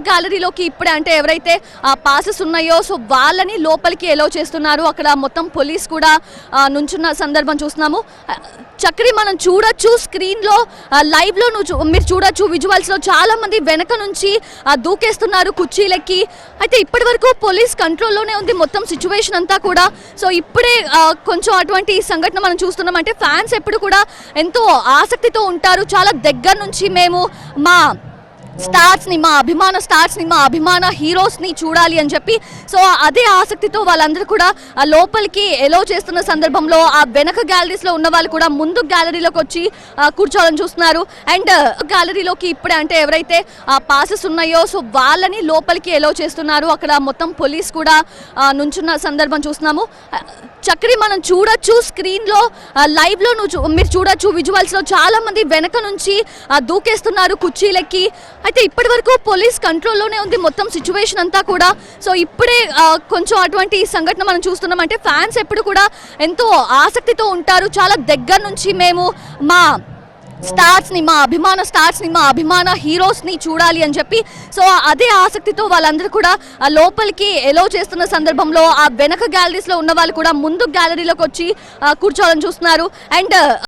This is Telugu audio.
గ్యాలరీలోకి ఇప్పుడే అంటే ఎవరైతే పాసెస్ ఉన్నాయో సో వాళ్ళని లోపలికి ఎలో చేస్తున్నారు. అక్కడ మొత్తం పోలీస్ కూడా నుంచున్న సందర్భం చూస్తున్నాము. చక్రి మనం చూడొచ్చు స్క్రీన్లో లైవ్లో మీరు చూడొచ్చు విజువల్స్లో చాలా మంది వెనక నుంచి దూకేస్తున్నారు కుర్చీలకి. అయితే ఇప్పటి వరకు పోలీస్ కంట్రోల్లోనే ఉంది మొత్తం సిచ్యువేషన్ అంతా కూడా. సో ఇప్పుడే కొంచెం అటువంటి సంఘటన మనం చూస్తున్నాం. అంటే ఫ్యాన్స్ ఎప్పుడు కూడా ఎంతో ఆసక్తితో ఉంటారు. చాలా దగ్గర నుంచి మేము మా స్టార్స్ని మా అభిమాన హీరోస్ని చూడాలి అని చెప్పి సో అదే ఆసక్తితో వాళ్ళందరూ కూడా లోపలికి ఎలో చేస్తున్న సందర్భంలో ఆ వెనక గ్యాలరీస్లో ఉన్న వాళ్ళు కూడా ముందు గ్యాలరీలోకి వచ్చి కూర్చోవాలని చూస్తున్నారు. అండ్ గ్యాలరీలోకి ఇప్పుడే అంటే ఎవరైతే పాసెస్ ఉన్నాయో సో వాళ్ళని లోపలికి ఎలో చేస్తున్నారు. అక్కడ మొత్తం పోలీస్ కూడా నుంచున్న సందర్భం చూస్తున్నాము. చక్రి మనం చూడొచ్చు స్క్రీన్లో లైవ్లో మీరు చూడొచ్చు విజువల్స్లో చాలా మంది వెనక నుంచి దూకేస్తున్నారు కుర్చీలకి. అయితే ఇప్పటి వరకు పోలీస్ కంట్రోల్లోనే ఉంది మొత్తం సిచ్యువేషన్ అంతా కూడా. సో ఇప్పుడే కొంచెం అటువంటి సంఘటన మనం చూస్తున్నాం. అంటే ఫ్యాన్స్ ఎప్పుడు కూడా ఎంతో ఆసక్తితో ఉంటారు. చాలా దగ్గర నుంచి మేము మా అభిమాన హీరోస్ని చూడాలి అని చెప్పి సో అదే ఆసక్తితో వాళ్ళందరూ కూడా లోపలికి ఎలో చేస్తున్న సందర్భంలో ఆ వెనక గ్యాలరీస్లో ఉన్న వాళ్ళు కూడా ముందు గ్యాలరీలోకి వచ్చి కూర్చోవాలని చూస్తున్నారు. అండ్